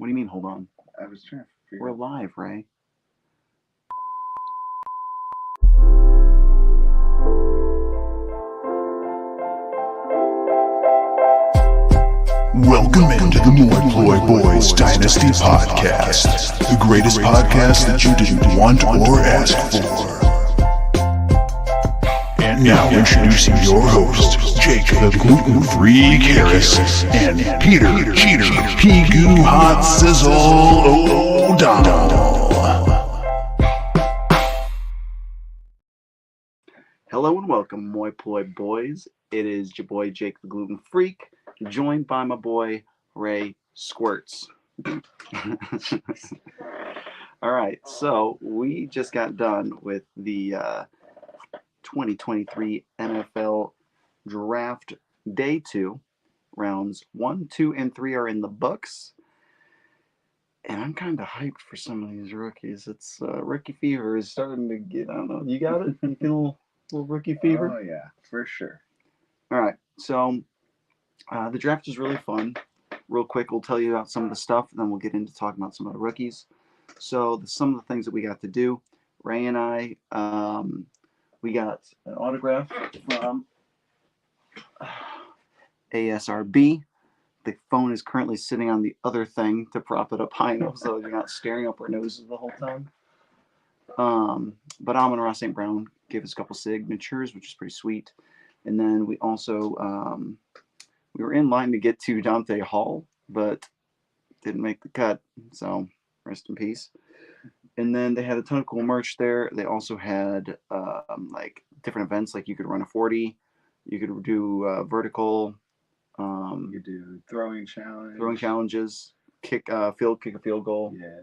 What do you mean, hold on? I was trying to figure We're out. live, Ray. Welcome into the Moi Boys Dynasty Podcast, the greatest podcast that you didn't want or ask for. And now introducing your hosts, Jake the Gluten-Free Harris and Peter Cheater Pigoo Hot Sizzle O'Donnell. Hello and welcome, Moi Ploy Boys. It is your boy Jake the Gluten Freak, joined by my boy Ray Squirts. All right, so we just got done with the 2023 NFL Draft Day 2. Rounds 1, 2, and 3 are in the books. And I'm kind of hyped for some of these rookies. It's rookie fever is starting to get, I don't know, you got it? You get a little rookie fever? Oh, yeah, for sure. All right, so the draft is really fun. Real quick, we'll tell you about some of the stuff, and then we'll get into talking about some of the rookies. So some of the things that we got to do, Ray and I, we got an autograph from ASRB. The phone is currently sitting on the other thing to prop it up high enough so you're not staring up our noses the whole time. But Amon-Ra St. Brown gave us a couple signatures, which is pretty sweet. And then we also we were in line to get to Dante Hall, but didn't make the cut. So rest in peace. And then they had a ton of cool merch there. They also had like different events, like you could run a 40, you could do vertical. You could do throwing challenges, kick a field goal. Yeah.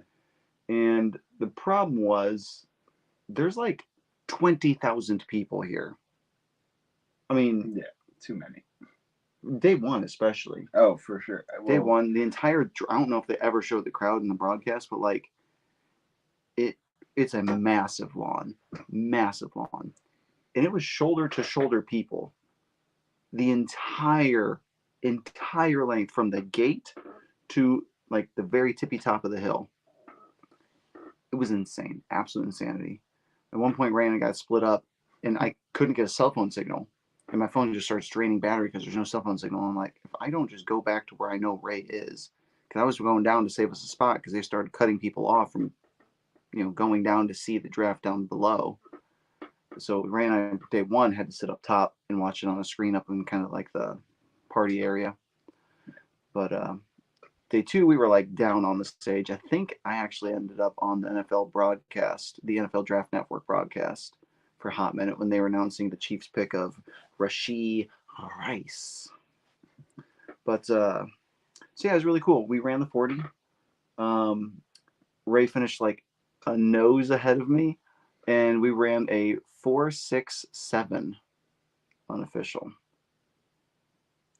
And the problem was there's like 20,000 people here. I mean, yeah, too many. Day one especially. Oh, for sure. Well, day one, the entire, I don't know if they ever showed the crowd in the broadcast, but like it's a massive lawn. And it was shoulder to shoulder people. The entire length from the gate to like the very tippy top of the hill. It was insane. Absolute insanity. At one point, Ray and I got split up and I couldn't get a cell phone signal. And my phone just starts draining battery because there's no cell phone signal. I'm like, if I don't just go back to where I know Ray is, because I was going down to save us a spot because they started cutting people off from, going down to see the draft down below. So Ray and I, day one, had to sit up top and watch it on a screen up in kind of like the party area. But day two, we were like down on the stage. I think I actually ended up on the NFL broadcast, the NFL Draft Network broadcast for a hot minute when they were announcing the Chiefs pick of Rashee Rice. But so yeah, it was really cool. We ran the 40. Ray finished like a nose ahead of me, and we ran a 4.67 unofficial.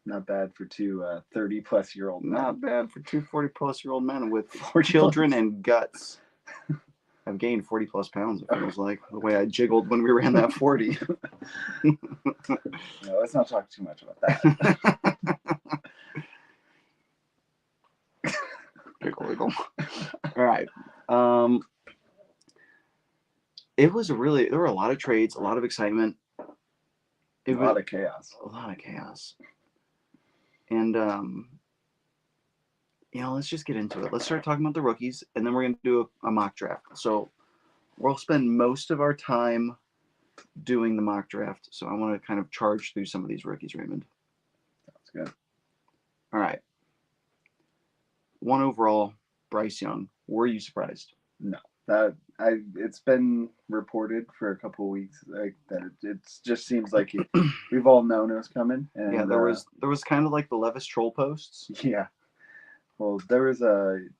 Not bad for two 30-plus-year-old men. Not bad for two 40-plus-year-old men with 4 children and guts. I've gained 40-plus pounds, it feels like, the way I jiggled when we ran that 40. No, let's not talk too much about that. Wiggle. All right. It was there were a lot of trades, a lot of excitement. A lot of chaos. And, let's just get into it. Let's start talking about the rookies, and then we're going to do a mock draft. So we'll spend most of our time doing the mock draft. So I want to kind of charge through some of these rookies, Raymond. Sounds good. All right. 1 overall, Bryce Young. Were you surprised? No. It's been reported for a couple of weeks like that. It just seems like we've all known it was coming. And, yeah, there was kind of like the Levis troll posts. Yeah. Well, there was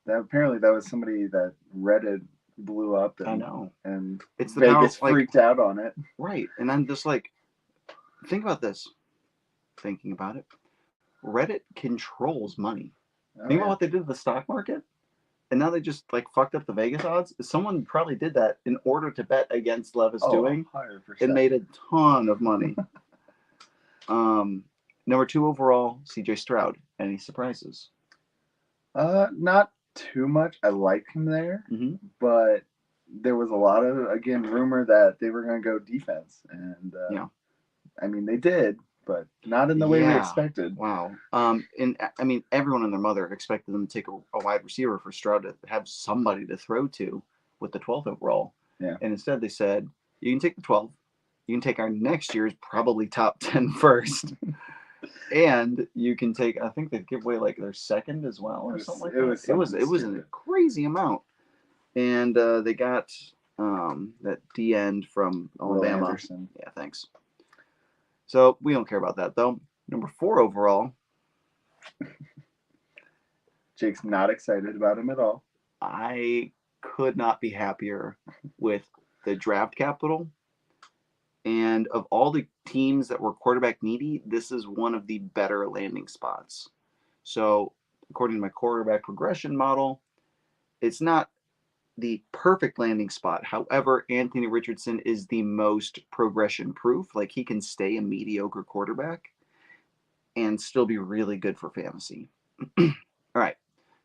apparently that was somebody that Reddit blew up. And, I know. And it's the Vegas freaked out on it. Right. And I'm just like, think about this. Thinking about it. Reddit controls money. Think about what they did to the stock market. And now they just like fucked up the Vegas odds. Someone probably did that in order to bet against Levis doing 100%. and made a ton of money. Number 2 overall, CJ Stroud. Any surprises? Not too much. I like him there, Mm-hmm. but there was a lot of, again, rumor that they were going to go defense. And, Yeah. I mean, they did, but not in the way we Yeah. expected. Wow. And I mean, everyone and their mother expected them to take a wide receiver for Stroud to have somebody to throw to with the 12th overall. Yeah. And instead they said, you can take the 12th. You can take our next year's probably top 10 first. And you can take, I think they give away like their second as well or something like that. It was a crazy amount. And they got that D end from Alabama. Anderson. Yeah, thanks. So we don't care about that though. Number 4 overall. Jake's not excited about him at all. I could not be happier with the draft capital. And of all the teams that were quarterback needy, this is one of the better landing spots. So according to my quarterback progression model, it's not the perfect landing spot. However, Anthony Richardson is the most progression proof. Like he can stay a mediocre quarterback and still be really good for fantasy. All right.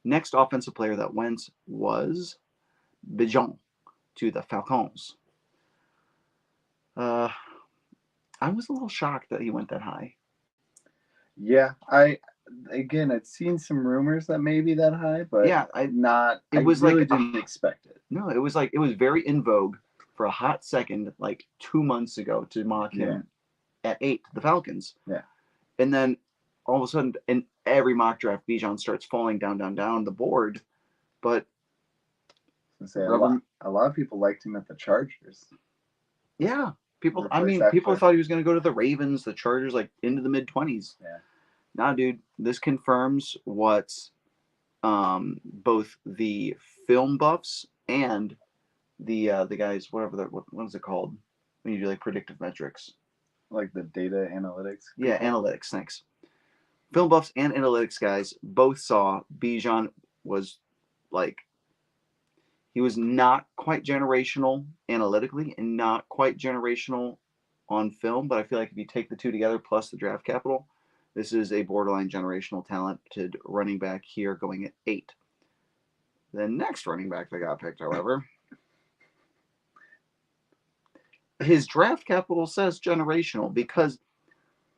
Next offensive player that went was Bijan to the Falcons. I was a little shocked that he went that high. Yeah, I'd seen some rumors that maybe that high, but yeah, I really didn't expect it. No, it was very in vogue for a hot second, like 2 months ago, to mock him at 8 to the Falcons. Yeah. And then all of a sudden, in every mock draft, Bijan starts falling down the board. But a lot of people liked him at the Chargers. Yeah. People thought he was going to go to the Ravens, the Chargers, like into the mid-20s. Yeah. Nah, dude, this confirms what both the film buffs and the guys, what is it called when you do like predictive metrics? Like the data analytics? Yeah, analytics, thanks. Film buffs and analytics guys both saw Bijan was like, he was not quite generational analytically and not quite generational on film, but I feel like if you take the two together plus the draft capital, this is a borderline generational talented running back here going at 8. The next running back that got picked, however, his draft capital says generational because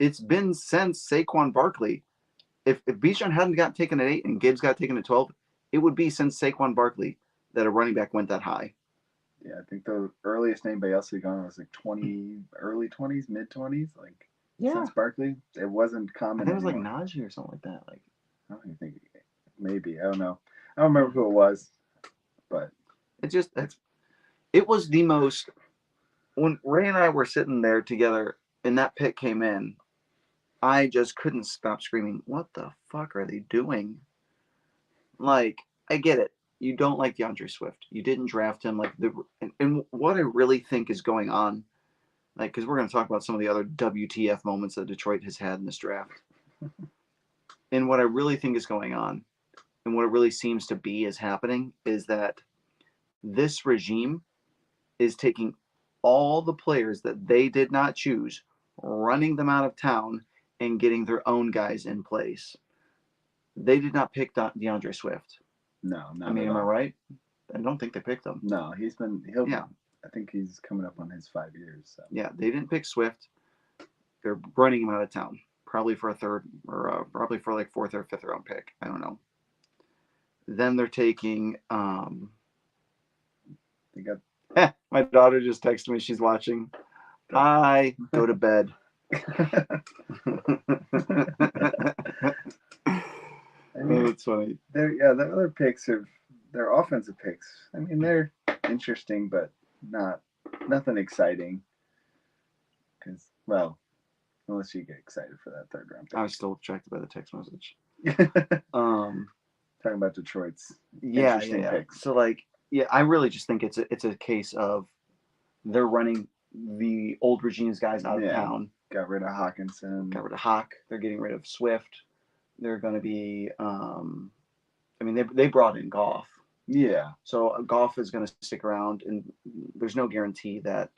it's been since Saquon Barkley. If Bijan hadn't got taken at 8 and Gibbs got taken at 12, it would be since Saquon Barkley that a running back went that high. Yeah, I think the earliest anybody else had gone was like early 20s, mid 20s, like since Barkley. It wasn't common. I think it was like Najee or something like that. Like, I don't even think, maybe, I don't know. I don't remember who it was, but it was the most. When Ray and I were sitting there together and that pick came in, I just couldn't stop screaming, "What the fuck are they doing?" Like, I get it. You don't like DeAndre Swift. You didn't draft him. And what I really think is going on, like, because we're going to talk about some of the other WTF moments that Detroit has had in this draft. And what I really think is going on, and what it really seems to be is happening, is that this regime is taking all the players that they did not choose, running them out of town, and getting their own guys in place. They did not pick DeAndre Swift. No, not I mean, at am all. I right? I don't think they picked him. No, I think he's coming up on his 5 years. So. Yeah, they didn't pick Swift. They're running him out of town, probably for a third, or probably for like 4th or 5th round pick. I don't know. Then they're taking. They got. My daughter just texted me. She's watching. I go to bed. I mean, it's funny. The other picks they're offensive picks. I mean, they're interesting, but nothing exciting. Because, well, unless you get excited for that 3rd round pick. I was still distracted by the text message. Talking about Detroit's interesting picks. So, I really just think it's a case of they're running the old regime's guys out of town. Got rid of Hawkinson. Got rid of Hawk. They're getting rid of Swift. They're going to be, they brought in Goff. Yeah. So Goff is going to stick around, and there's no guarantee that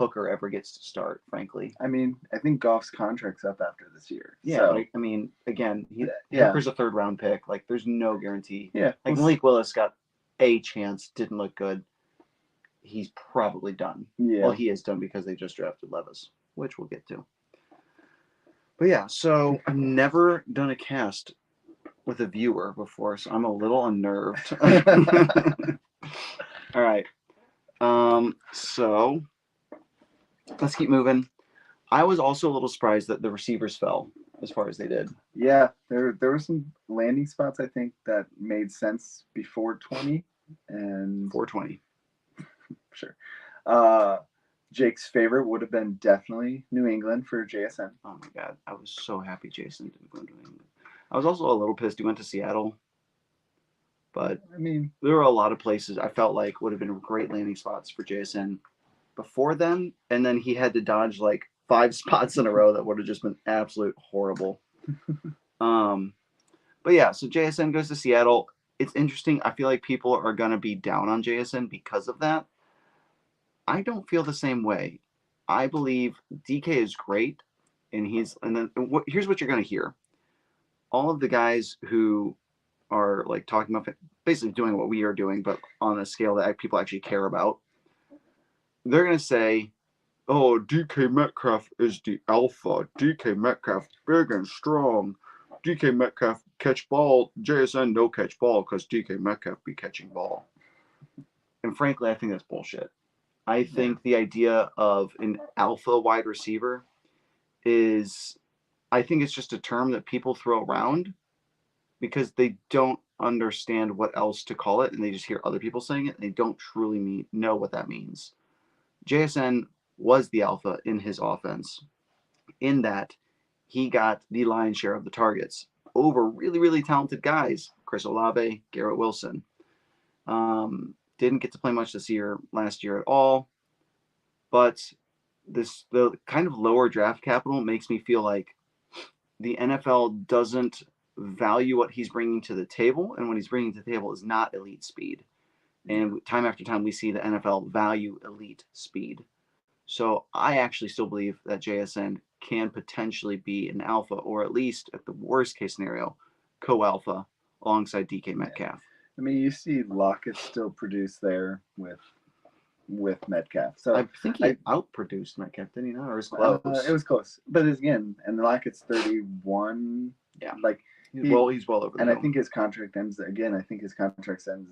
Hooker ever gets to start, frankly. I mean, I think Goff's contract's up after this year. Yeah, So, like, I mean, again, yeah. Hooker's a 3rd round pick. Like, there's no guarantee. Yeah. Like, Malik Willis got a chance, didn't look good. He's probably done. Yeah. Well, he is done because they just drafted Levis, which we'll get to. But yeah, so I've never done a cast with a viewer before, so I'm a little unnerved. All right. So let's keep moving. I was also a little surprised that the receivers fell as far as they did. Yeah, there were some landing spots I think that made sense before 20 and 420. Sure. Jake's favorite would have been definitely New England for JSN. Oh my God, I was so happy Jason didn't go to England. I was also a little pissed he went to Seattle, but I mean, there were a lot of places I felt like would have been great landing spots for JSN before then, and then he had to dodge like 5 spots in a row that would have just been absolute horrible. But yeah, so JSN goes to Seattle. It's interesting. I feel like people are gonna be down on JSN because of that. I don't feel the same way. I believe DK is great, and here's what you're gonna hear. All of the guys who are like talking about basically doing what we are doing, but on a scale that people actually care about, they're gonna say, "Oh, DK Metcalf is the alpha. DK Metcalf big and strong. DK Metcalf catch ball. JSN no catch ball because DK Metcalf be catching ball." And frankly, I think that's bullshit. I think the idea of an alpha wide receiver I think it's just a term that people throw around because they don't understand what else to call it, and they just hear other people saying it, and they don't truly know what that means. JSN was the alpha in his offense, in that he got the lion's share of the targets over really, really talented guys, Chris Olave, Garrett Wilson. Didn't get to play much last year at all, but the kind of lower draft capital makes me feel like the NFL doesn't value what he's bringing to the table, and what he's bringing to the table is not elite speed. And time after time, we see the NFL value elite speed. So I actually still believe that JSN can potentially be an alpha, or at least at the worst case scenario, co-alpha alongside DK Metcalf. I mean, you see Lockett still produce there with Metcalf. So I think he outproduced Metcalf, didn't he not? Or was close? It was close. But again, and Lockett's 31. Yeah. Like, he's well over the And hill. I think his contract ends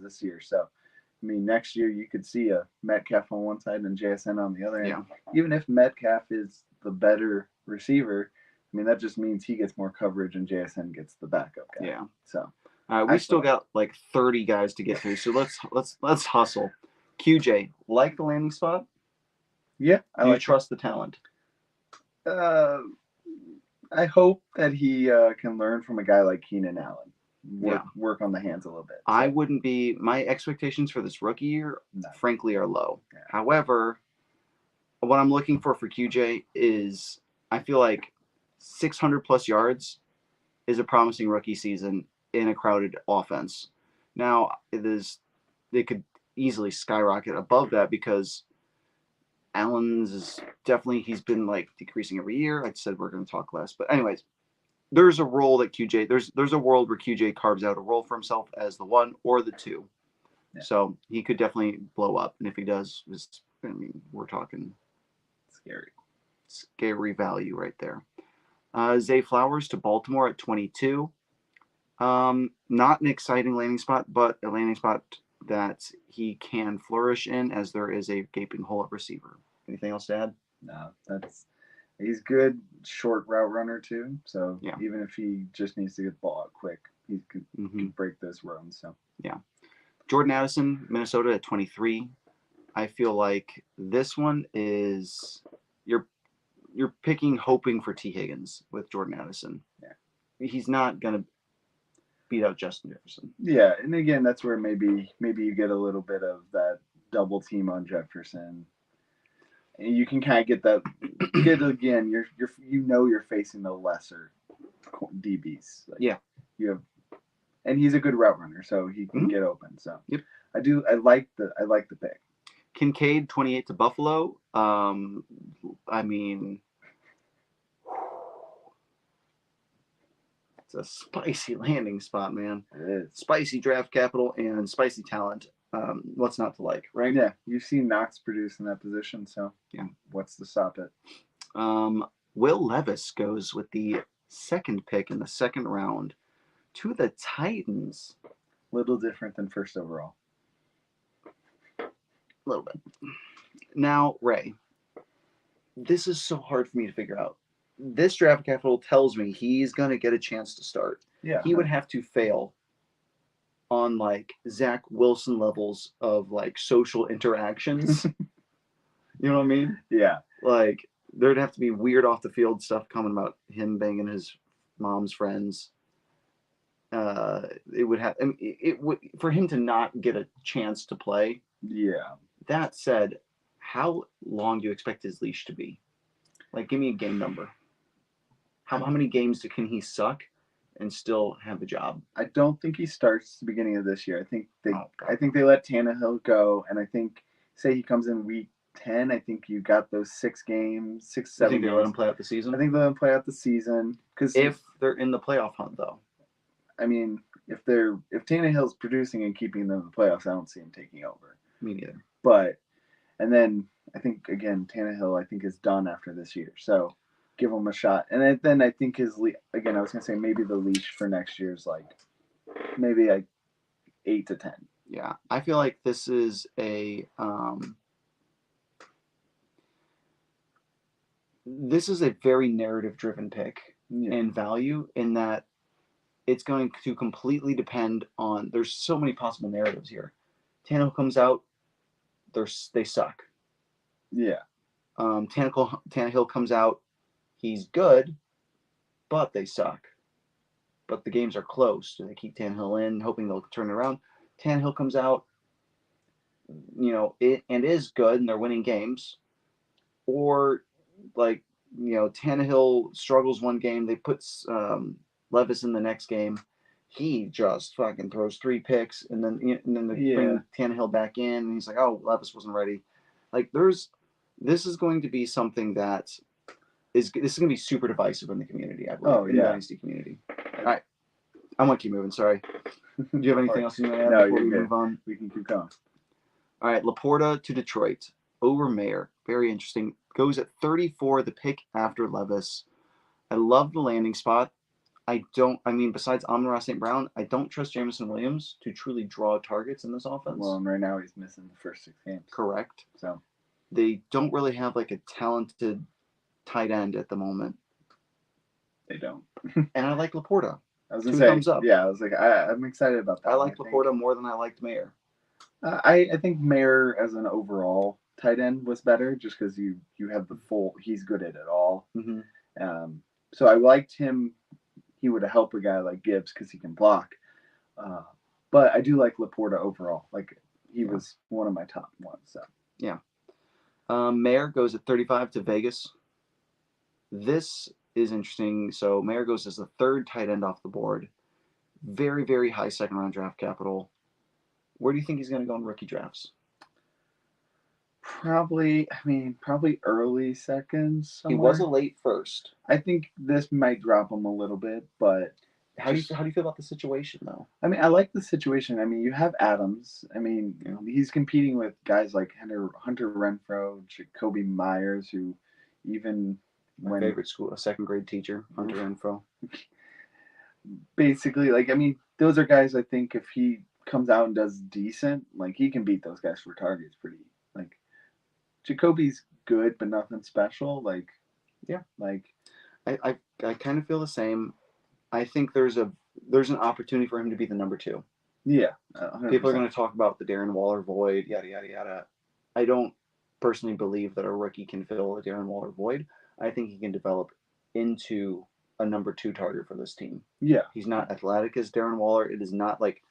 this year. So, I mean, next year you could see a Metcalf on one side and JSN on the other. Yeah. And even if Metcalf is the better receiver, I mean, that just means he gets more coverage and JSN gets the backup guy. Yeah. So, we still got like 30 guys to get through, so let's hustle. QJ, like the landing spot? Yeah. Do you trust the talent? I hope that he can learn from a guy like Keenan Allen. Work on the hands a little bit. So. My expectations for this rookie year, frankly, are low. Yeah. However, what I'm looking for QJ is, I feel like 600 plus yards is a promising rookie season in a crowded offense. Now, they could easily skyrocket above that because Allen's is definitely, he's been like decreasing every year. I said we're going to talk less, but anyways, there's a role that QJ, there's a world where QJ carves out a role for himself as the 1 or the 2. Yeah. So he could definitely blow up. And if he does, we're talking scary value right there. Zay Flowers to Baltimore at 22. Not an exciting landing spot, but a landing spot that he can flourish in, as there is a gaping hole at receiver. Anything else to add? No, he's good short route runner too. So even if he just needs to get the ball out quick, he can break those runs. So Jordan Addison, Minnesota at 23. I feel like this one is you're hoping for T. Higgins with Jordan Addison. Yeah, he's not gonna beat out Justin Jefferson. Yeah, and again, that's where maybe you get a little bit of that double team on Jefferson. And you can kind of get again. You're facing the lesser DBs. You have, and he's a good route runner, so he can get open. So I like the pick. Kincaid, 28 to Buffalo. I mean, it's a spicy landing spot, man. It is. Spicy draft capital and spicy talent. What's not to like, right? Yeah, you've seen Knox produce in that position, so Yeah. What's to stop it? Will Levis goes with the second pick in the second round to the Titans. Little different than first overall. A little bit. Now, Ray, this is so hard for me to figure out. This draft capital tells me he's going to get a chance to start. Yeah. He would have to fail on like Zach Wilson levels of like social interactions. You know what I mean? Yeah. Like there'd have to be weird off the field stuff coming about him banging his mom's friends. It would have, I mean, it would, for him to not get a chance to play. Yeah. That said, how long do you expect his leash to be? Like, give me a game number. How many games can he suck and still have a job? I don't think he starts the beginning of this year. I think they let Tannehill go, and I think say he comes in week 10. I think you got those 6 games, 6, 7 I think games. they let him play out the season. I think they let him play out the season because if they're in the playoff hunt, though. I mean, if Tannehill's producing and keeping them in the playoffs, I don't see him taking over. Me neither. But and then I think again Tannehill is done after this year, so give him a shot. And then I think again I was gonna say maybe the leash for next year is like maybe like 8 to 10. Yeah, I feel like this is a very narrative-driven pick in value, in that it's going to completely depend on. There's so many possible narratives here. Tannehill comes out, they suck. Yeah. Tannehill comes out, he's good, but they suck. But the games are close, so they keep Tannehill in, hoping they'll turn it around. Tannehill comes out, is good, and they're winning games. Or, Tannehill struggles one game, they put Levis in the next game. He just fucking throws 3 picks, and then they bring Tannehill back in, and he's like, "Oh, Levis wasn't ready." Like, this is going to be something that is going to be super divisive in the community, I believe, in the Dynasty community. All right, I want to keep moving. Sorry. Do you have anything else you want to add before we move on? We can keep going. All right, Laporta to Detroit over Mayer. Very interesting. Goes at 34, the pick after Levis. I love the landing spot. Besides Amon-Ra St. Brown, I don't trust Jameson Williams to truly draw targets in this offense. Well, and right now he's missing the first 6 games. Correct. So they don't really have like a talented tight end at the moment. They don't. And I like Laporta. I was 2 gonna say, thumbs up. Yeah, I was like, I'm excited about that. I like Laporta more than I liked Mayer. I think Mayer as an overall tight end was better, just because you have the full. He's good at it all. Mm-hmm. So I liked him. He would have helped a guy like Gibbs because he can block. But I do like Laporta overall. Like he was one of my top ones. So yeah. Mayer goes at 35 to Vegas. This is interesting. So Mayer goes as the 3rd tight end off the board. Very, very high second round draft capital. Where do you think he's going to go in rookie drafts? Probably early seconds. Somewhere. He was a late first. I think this might drop him a little bit, but how do you feel about the situation though? I mean, I like the situation. I mean, you have Adams. I mean, he's competing with guys like Hunter Renfrow, Jacoby Myers, who even my favorite school, a second grade teacher, Hunter Renfrow. Basically, those are guys. I think if he comes out and does decent, like he can beat those guys for targets pretty. Like Jacoby's good, but nothing special. I kind of feel the same. I think there's an opportunity for him to be the number 2. Yeah. 100%. People are going to talk about the Darren Waller void, yada, yada, yada. I don't personally believe that a rookie can fill a Darren Waller void. I think he can develop into a number 2 target for this team. Yeah. He's not athletic as Darren Waller. It is not like,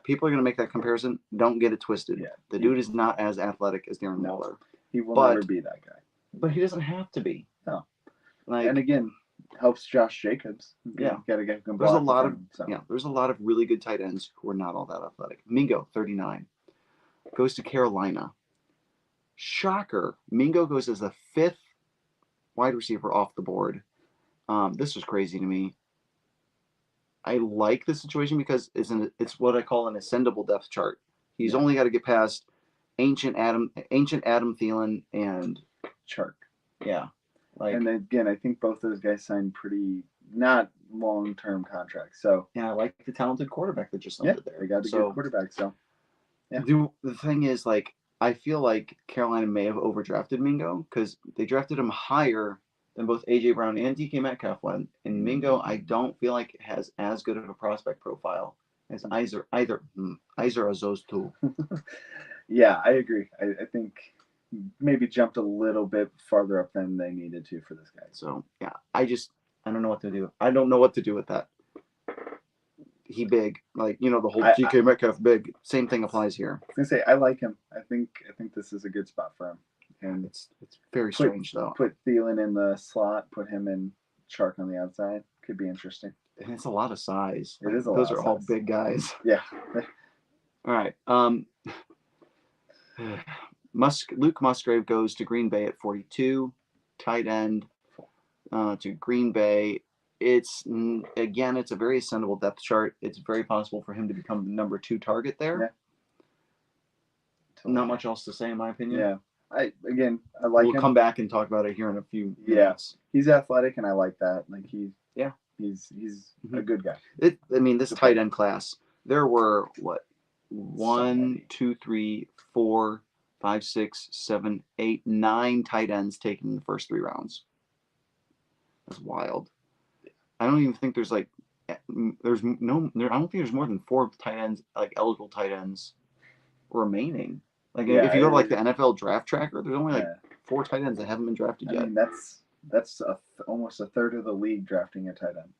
people are going to make that comparison. Don't get it twisted. Yeah. The dude is not as athletic as Darren Waller. He will never be that guy. But he doesn't have to be. No. And again, helps Josh Jacobs. Yeah. Got to get him. There's a lot of really good tight ends who are not all that athletic. Mingo, 39, goes to Carolina. Shocker. Mingo goes as the 5th wide receiver off the board. This was crazy to me. I like the situation because it's what I call an ascendable depth chart. He's only got to get past Ancient Adam Thielen, and Chark. Yeah. And again, I think both those guys signed pretty not long-term contracts. So yeah, I like the talented quarterback that just landed there. They got a good quarterback. So yeah. The thing is, like, I feel like Carolina may have overdrafted Mingo because they drafted him higher than both A.J. Brown and DK Metcalf went. And Mingo, I don't feel like has as good of a prospect profile as either of those two. Yeah, I agree. I think maybe jumped a little bit farther up than they needed to for this guy. So yeah, I don't know what to do. I don't know what to do with that. He big, like, the whole DK Metcalf big. Same thing applies here. I was gonna say I like him. I think this is a good spot for him. And it's very strange though. Put Thielen in the slot. Put him in Chark on the outside. Could be interesting. And it's a lot of size. It is a lot. Those are all big guys. Yeah. All right. Luke Musgrave goes to Green Bay at 42. Tight end to Green Bay. It's a very ascendable depth chart. It's very possible for him to become the number 2 target there. Yeah. Totally. Not much else to say in my opinion. Yeah. I like him. We'll come back and talk about it here in a few minutes. He's athletic and I like that. Like he's mm-hmm. a good guy. This tight end class, there were 1, 2, 3, 4, 5, 6, 7, 8, 9 tight ends taken in the first 3 rounds. That's wild. I don't even think there's I don't think there's more than 4 tight ends, like eligible tight ends remaining. Like if you go to the NFL draft tracker, there's only 4 tight ends that haven't been drafted yet. I mean, that's almost a third of the league drafting a tight end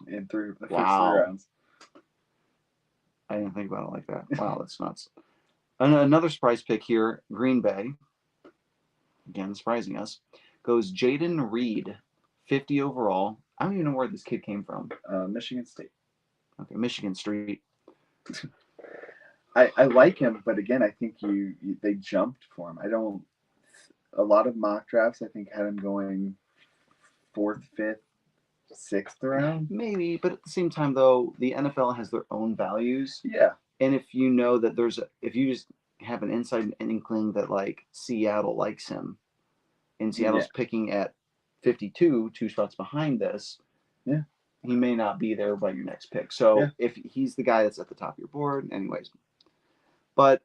in the first 3 rounds. I didn't think about it like that. Wow, that's nuts. Another surprise pick here, Green Bay. Again, surprising us. Goes Jaden Reed, 50 overall. I don't even know where this kid came from. Michigan State. Okay, Michigan Street. I like him, but again, I think they jumped for him. A lot of mock drafts, I think, had him going 4th, 5th, 6th round. Maybe, but at the same time, though, the NFL has their own values. Yeah. And if you know that if you just have an inside inkling that Seattle likes him, and Seattle's picking at 52, 2 spots behind this, he may not be there by your next pick. So if he's the guy that's at the top of your board, anyways. But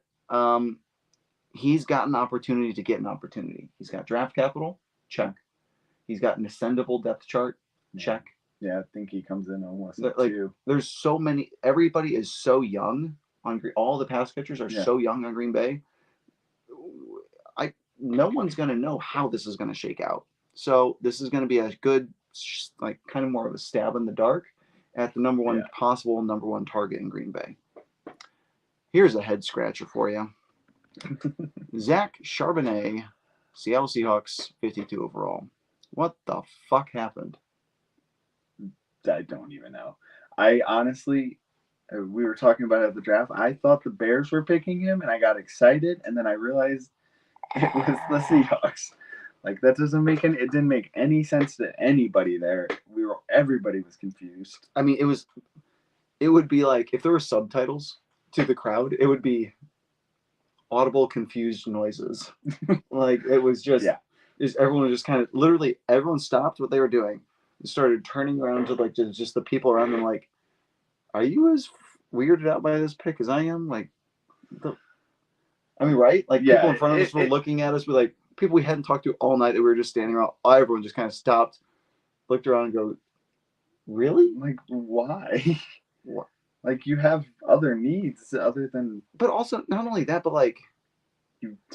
he's got an opportunity to get an opportunity. He's got draft capital, check. He's got an ascendable depth chart, check. Yeah, I think he comes in almost at 2. There's so many. Everybody is so young on all the pass catchers are so young on Green Bay. No one's going to know how this is going to shake out. So this is going to be a good, kind of more of a stab in the dark at the number 1 target in Green Bay. Here's a head scratcher for you. Zach Charbonnet, Seattle Seahawks, 52 overall. What the fuck happened? I don't even know. I honestly, we were talking about it at the draft. I thought the Bears were picking him, and I got excited, and then I realized it was the Seahawks. That doesn't it didn't make any sense to anybody there. Everybody was confused. I mean, it would be like if there were subtitles to the crowd, it would be audible confused noises. It was just everyone was just kind of literally everyone stopped what they were doing and started turning around to just the people around them are you as weirded out by this pick as I am? Right? People in front of us were looking at us with people we hadn't talked to all night that we were just standing around. Everyone just kind of stopped, looked around and go, really? Why? What? You have other needs other than. But also, not only that, but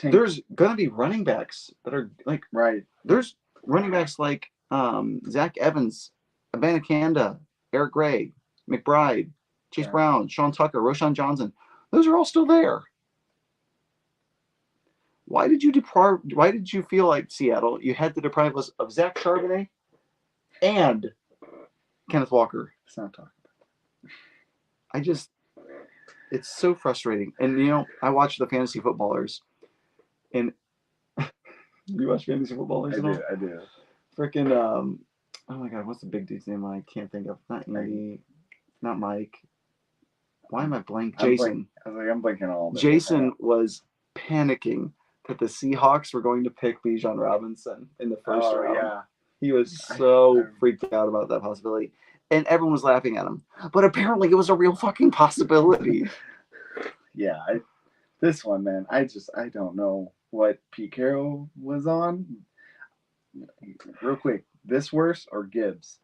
there's going to be running backs that are right. There's running backs like Zach Evans, Abanikanda, Eric Gray, McBride, Chase Brown, Sean Tucker, Roshan Johnson. Those are all still there. Why did you feel like Seattle, you had to deprive us of Zach Charbonnet and Kenneth Walker? Let's not talk about it's so frustrating. And, I watch the fantasy footballers, And you watch fantasy football? I do. Freaking oh my god, what's the big dude's name? I can't think of. Not Andy, not Mike. Why am I blank? Jason. I'm blanking all. Jason was panicking that the Seahawks were going to pick Bijan Robinson in the first round. Yeah. He was so freaked out about that possibility. And everyone was laughing at him. But apparently it was a real fucking possibility. Yeah. This one, man, I don't know what Pete Carroll was on. Real quick, this worse or Gibbs?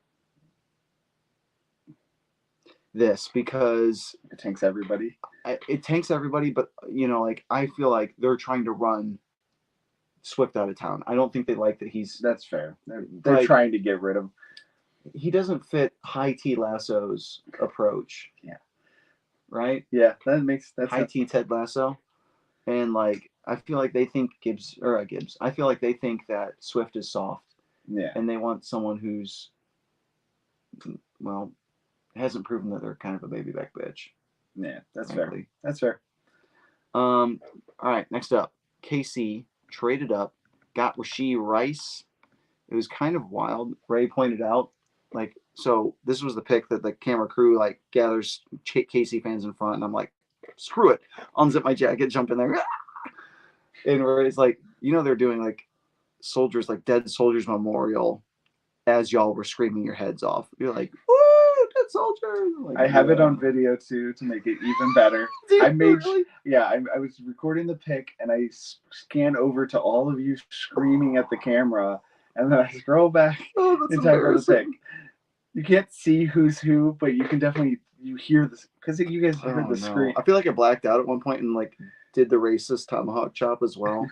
This, because it tanks everybody. It tanks everybody, but like I feel like they're trying to run Swift out of town. I don't think they like that he's. That's fair. They're trying to get rid of. He doesn't fit high T Lasso's approach. Yeah. Right. Yeah, that's high T Ted Lasso, and like I feel like they think Gibbs. I feel like they think that Swift is soft. Yeah. And they want someone who's, well, hasn't proven that they're kind of a baby back bitch. Yeah, that's fair. That's fair. All right, next up, KC traded up, got Rashee Rice. It was kind of wild. Ray pointed out, like, so this was the pick that the camera crew like gathers KC fans in front, and I'm like, screw it, unzip my jacket, jump in there, and Ray's like, they're doing like soldiers, like dead soldiers memorial, as y'all were screaming your heads off. You're like, woo! Dead soldiers. Like, I have it on video too to make it even better. I was recording the pic and I scanned over to all of you screaming at the camera, and then I scroll back and type on the pic. You can't see who's who, but you can definitely hear this because you guys heard the scream. I feel like I blacked out at one point and like did the racist tomahawk chop as well.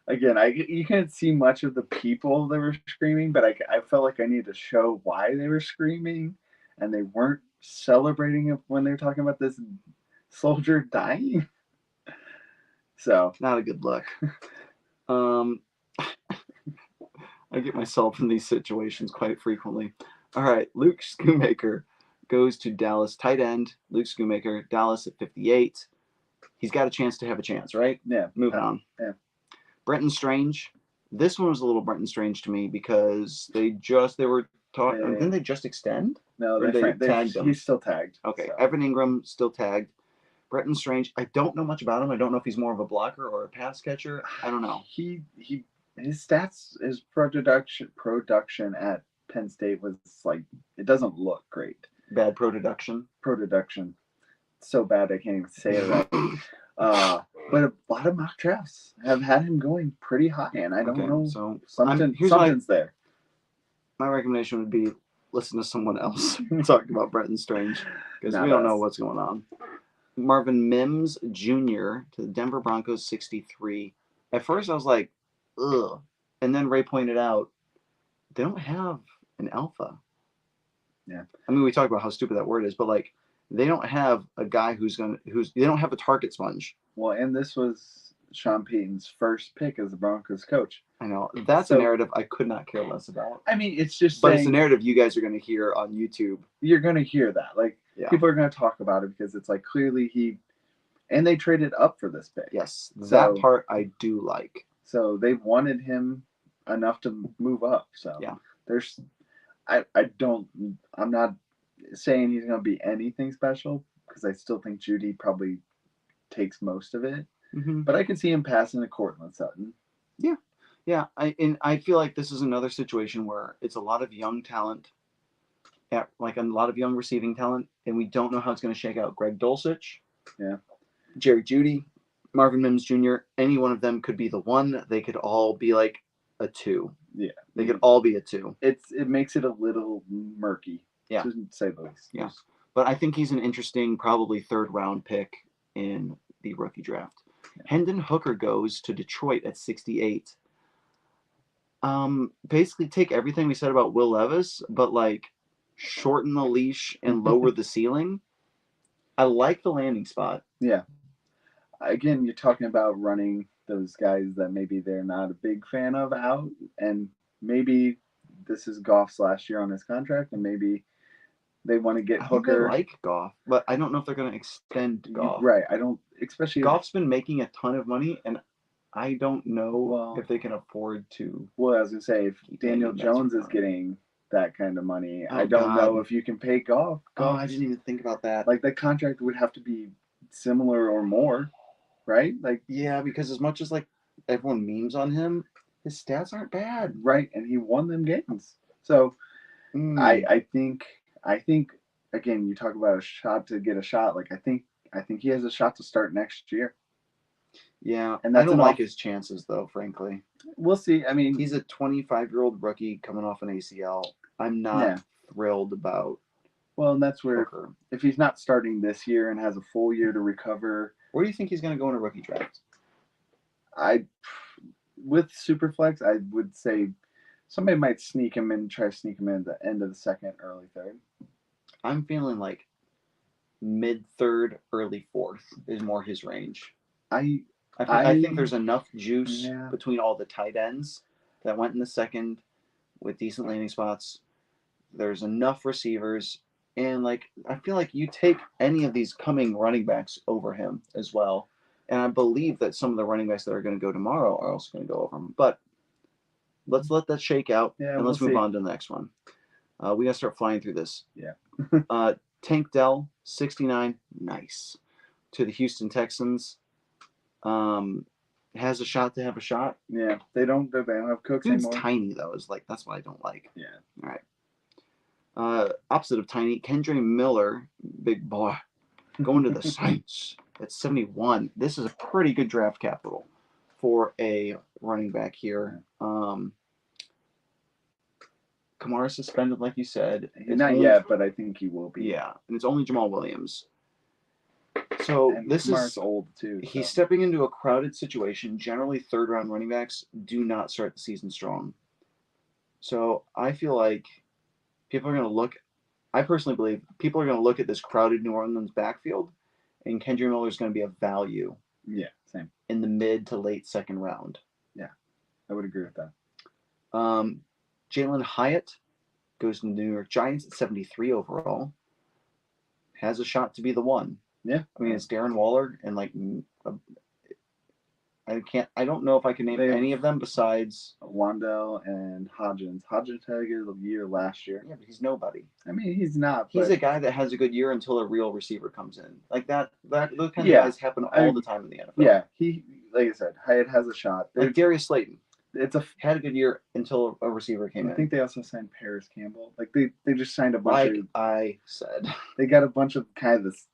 Again, you can't see much of the people that were screaming, but I felt like I needed to show why they were screaming, and they weren't celebrating it when they were talking about this soldier dying. So not a good look. I get myself in these situations quite frequently. All right, Luke Schoonmaker goes to Dallas, tight end. Luke Schoonmaker, Dallas at 58. He's got a chance to have a chance, right? Yeah. Moving on. Yeah. Brenton Strange. This one was a little Brenton Strange to me because they were talking. Didn't they just extend? No, they tagged him. He's still tagged. Okay, so. Evan Ingram still tagged. Brenton Strange. I don't know much about him. I don't know if he's more of a blocker or a pass catcher. I don't know. His stats, his production at Penn State was like, it doesn't look great. Bad production. So bad I can't even say it right. But a lot of mock drafts have had him going pretty high, and I don't know. So something's there. My recommendation would be listen to someone else talking about Brenton Strange because we don't know what's going on. Marvin Mims Jr. to the Denver Broncos, 63. At first, I was like, ugh. And then Ray pointed out, they don't have an alpha. Yeah. I mean, we talked about how stupid that word is, but like, they don't have a guy they don't have a target sponge. Well, and this was Sean Payton's first pick as the Broncos coach. I know. That's a narrative I could not care less about. I mean, it's just it's a narrative you guys are going to hear on YouTube. You're going to hear that. Like, people are going to talk about it because it's like clearly and they traded up for this pick. Yes, that part I do like. So they wanted him enough to move up. So yeah, I'm not saying he's going to be anything special because I still think Judy probably takes most of it. Mm-hmm. But I can see him passing to Courtland Sutton. Yeah. Yeah. I feel like this is another situation where it's a lot of young talent, like a lot of young receiving talent, and we don't know how it's going to shake out. Greg Dulcich, Jerry Jeudy, Marvin Mims Jr., any one of them could be the one. They could all be like a 2. Yeah. They could all be a 2. It makes it a little murky. Yeah. To say the least. Yeah. But I think he's an interesting, probably 3rd round pick in the rookie draft. Yeah. Hendon Hooker goes to Detroit at 68. Basically take everything we said about Will Levis, but like shorten the leash and lower the ceiling. I like the landing spot. Yeah. Again, you're talking about running those guys that maybe they're not a big fan of out, and maybe this is Goff's last year on his contract, and maybe they want to get Hooker. I like Goff, but I don't know if they're going to extend Goff. Right. I don't, especially Goff's been making a ton of money, and I don't know Well- if they can afford to. Well, I was gonna say, if Keep Daniel hanging, that's Jones is fine. getting that kind of money, Oh, I don't know God. if you can pay golf. Oh, I didn't even think about that. Like the contract would have to be similar or more, right? Like Yeah, because as much as like everyone memes on him, his stats aren't bad. right, and he won them games. So Mm. I think again, you talk about a shot to get a shot. Like I think he has a shot to start next year. Yeah, And I that's don't an like off- his chances though. Frankly, We'll see. I mean, he's a 25-year-old rookie coming off an ACL. I'm not Yeah. thrilled about well, and that's where Hooker. if he's not starting this year and has a full year to recover, Where do you think he's going to go in a rookie draft? with Superflex, I would say somebody might try to sneak him in at the end of the second, early third. I'm feeling like mid-third, early fourth is more his range. I think there's enough juice Yeah. between all the tight ends that went in the second with decent landing spots. There's enough receivers, and like I feel like you take any of these coming running backs over him as well. And I believe that some of the running backs that are going to go tomorrow are also going to go over him. But let's let that shake out, Yeah, and let's we'll move see. on to the next one. We got to start flying through this. Yeah. Tank Dell, 69, nice. To the Houston Texans. Has a shot to have a shot. Yeah, they don't have Cooks Dude's anymore. tiny though. Is like that's what I don't like. Yeah. All right. Opposite of tiny, Kendra Miller, big boy, going to the Saints at 71. This is a pretty good draft capital for a running back here. Kamara suspended, like you said. Not yet, but I think he will be. Yeah, and it's only Jamal Williams. So And this Kamara's is old too. he's so. stepping into a crowded situation. Generally, third-round running backs do not start the season strong. So I feel like people are going to look. I personally believe people are going to look at this crowded New Orleans backfield, and Kendra Miller is going to be a value. Yeah, same. In the mid to late second round. Yeah, I would agree with that. Jalen Hyatt goes to the New York Giants at 73 overall. Has a shot to be the one. Yeah. I mean, it's Darren Waller and like I don't know if I can name any of them besides Wandell and Hodgins. Hodgins had a good year last year. Yeah, but he's nobody. I mean, he's not. He's but a guy that has a good year until a real receiver comes in. Like those kind of guys happen all the time in the NFL. Yeah, he like I said, Hyatt has a shot. Like Darius Slayton. Had a good year until a receiver came in. I think they also signed Paris Campbell. Like they just signed a bunch of. I said. They got a bunch of kind of this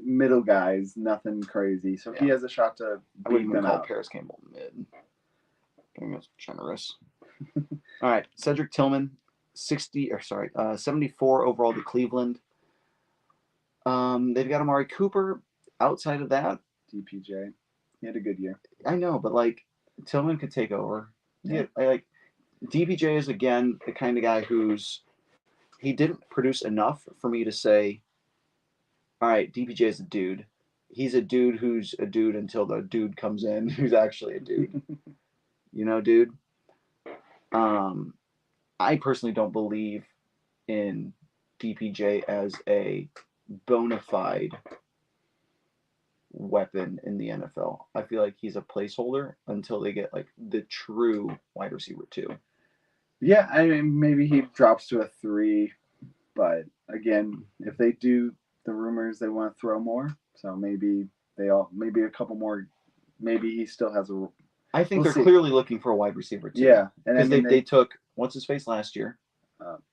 middle guys, nothing crazy. So he has a shot to I wouldn't beat even them call out. Paris Campbell mid. I think that's generous. All right, Cedric Tillman, 74 overall to Cleveland. They've got Amari Cooper. Outside of that, DPJ, he had a good year. I know, but like Tillman could take over. Yeah. I like DPJ is again the kind of guy he didn't produce enough for me to say, all right, DPJ is a dude. He's a dude who's a dude until the dude comes in who's actually a dude. Dude. I personally don't believe in DPJ as a bona fide weapon in the NFL. I feel like he's a placeholder until they get like the true wide receiver 2. Yeah, I mean maybe he drops to a 3, but again, if they do the rumors they want to throw more, so maybe a couple more. Maybe he still has a. I think they're clearly looking for a wide receiver 2. Yeah, and because they took what's his face last year,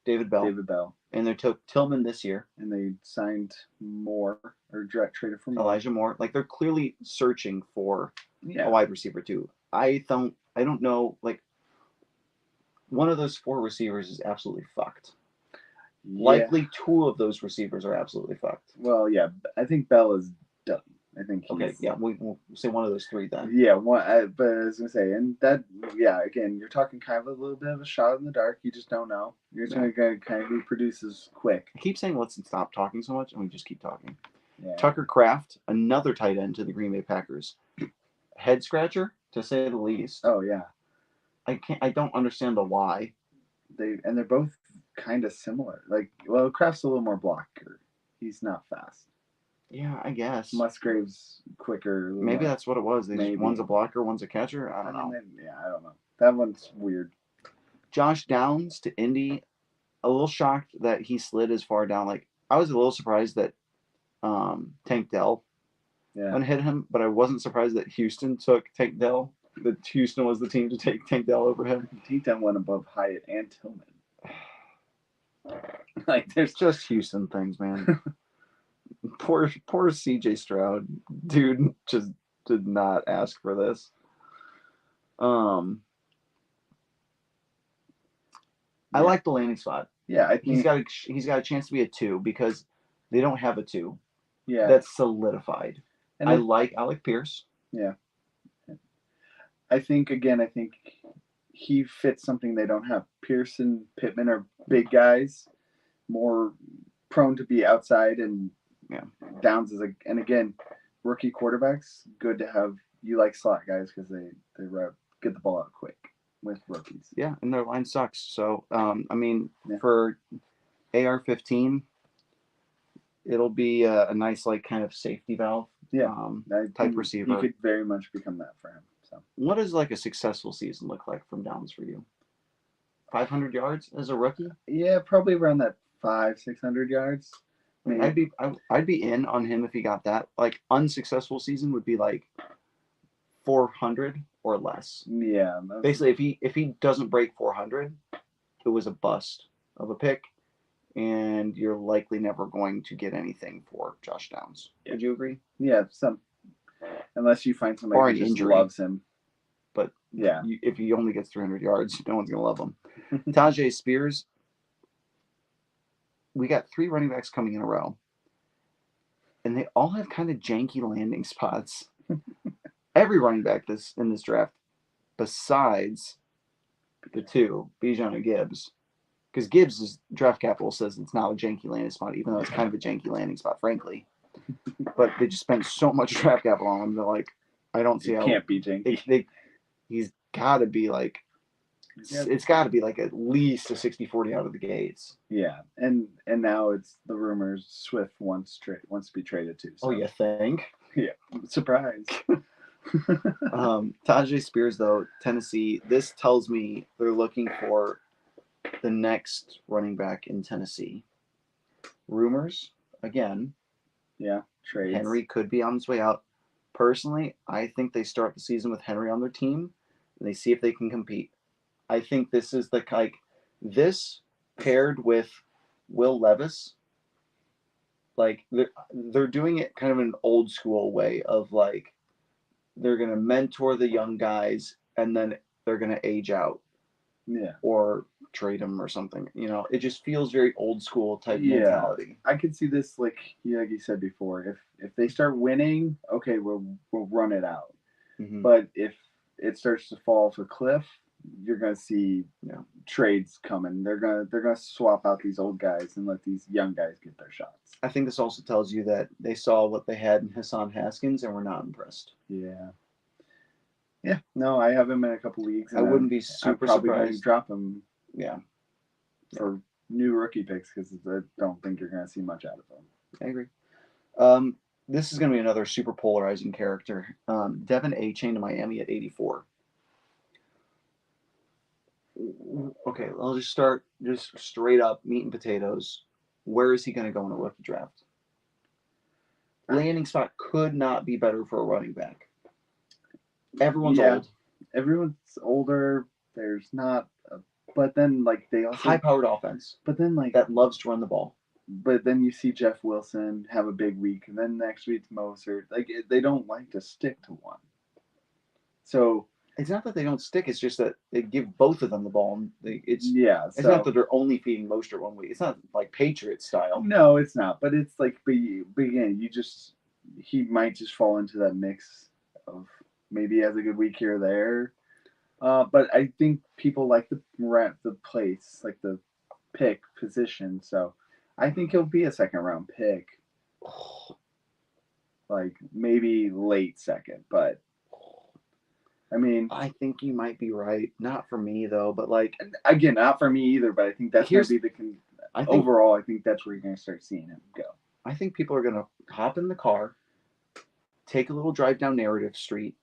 David Bell, and they took Tillman this year, and they signed Moore or direct traded for Moore. Elijah Moore. Like they're clearly searching for a wide receiver 2. I don't know. Like one of those 4 receivers is absolutely fucked. Yeah. Likely 2 of those receivers are absolutely fucked. Well, yeah, I think Bell is done. I think he's... Okay, yeah, we'll say one of those 3 then. Yeah, but I was going to say, and that, yeah, again, you're talking kind of a little bit of a shot in the dark. You just don't know. You're just going to kind of who produces quick. I keep saying let's stop talking so much, and we just keep talking. Yeah. Tucker Kraft, another tight end to the Green Bay Packers. Head scratcher, to say the least. Oh, yeah. I don't understand the why. They're both kind of similar. Like, well, Kraft's a little more blocker. He's not fast. Yeah, I guess. Musgrave's quicker. Maybe that's what it was. Maybe. One's a blocker, one's a catcher. I don't know. I don't know. That one's weird. Josh Downs to Indy. A little shocked that he slid as far down. Like, I was a little surprised that Tank Dell wouldn't hit him, but I wasn't surprised that Houston took Tank Dell. That Houston was the team to take Tank Dell over him. Tank Dell went above Hyatt and Tillman. Like, there's just Houston things, man. poor CJ Stroud, dude, just did not ask for this. I like the landing spot. Yeah, I think he's got a chance to be a 2 because they don't have a 2. Yeah, that's solidified. And I like Alec Pierce. Yeah, I think he fits something they don't have. Pierce and Pittman are big guys, more prone to be outside, and Downs is and again, rookie quarterbacks. Good to have. You like slot guys because they get the ball out quick with rookies. Yeah, and their line sucks. So for AR-15, it'll be a nice kind of safety valve. Yeah, type receiver. He could very much become that for him. So, what does a successful season look like from Downs for you? 500 yards as a rookie? Yeah, probably around that 500-600 yards. Maybe. I'd be in on him if he got that. Unsuccessful season would be 400 or less. Yeah. Basically, if he doesn't break 400, it was a bust of a pick, and you're likely never going to get anything for Josh Downs. Would you agree? Yeah, unless you find somebody who just loves him. But yeah, if he only gets 300 yards, no one's going to love him. Tajay Spears, we got 3 running backs coming in a row, and they all have kind of janky landing spots. Every running back in this draft, besides the 2, Bijan and Gibbs, because Gibbs' draft capital says it's not a janky landing spot, even though it's kind of a janky landing spot, frankly. But they just spent so much draft capital on him. They're like, I don't see how it can't be janky. He's got to be it's got to be at least a 60-40 out of the gates. Yeah, and now it's the rumors Swift wants to be traded too. So. Oh, you think? Yeah, surprise. Tajay Spears, though, Tennessee, this tells me they're looking for the next running back in Tennessee. Rumors, again. Yeah, trades. Henry could be on his way out. Personally, I think they start the season with Henry on their team, and they see if they can compete. I think this is this paired with Will Levis, they're doing it kind of in an old school way of they're going to mentor the young guys and then they're going to age out. Yeah. Or trade them or something. It just feels very old school type mentality. I could see this like you said before. If they start winning, okay, we'll run it out. Mm-hmm. But if it starts to fall off a cliff, you're gonna see trades coming. They're gonna swap out these old guys and let these young guys get their shots. I think this also tells you that they saw what they had in Hassan Haskins and were not impressed. Yeah. Yeah. No, I have him in a couple leagues. I wouldn't be super surprised. Drop him. Yeah. For new rookie picks because I don't think you're gonna see much out of them. I agree. This is gonna be another super polarizing character. Devin A-Chain to Miami at 84. Okay, I'll just start straight up meat and potatoes. Where is he going to go in a rookie draft? Landing spot could not be better for a running back. Everyone's old. Everyone's older. There's not, but then they also high-powered offense. But then that loves to run the ball. But then you see Jeff Wilson have a big week, and then next week's Mostert. They don't like to stick to one. So. It's not that they don't stick. It's just that they give both of them the ball. It's not that they're only feeding Mostert one week. It's not like Patriots style. No, it's not. But it's again, he might just fall into that mix of maybe he has a good week here or there. But I think people like the place, like the pick position. So I think he'll be a second round pick. Maybe late second, but. I mean, I think you might be right. Not for me though, but again, not for me either. But I think that's going to be overall. I think that's where you're going to start seeing him go. I think people are going to hop in the car, take a little drive down Narrative Street,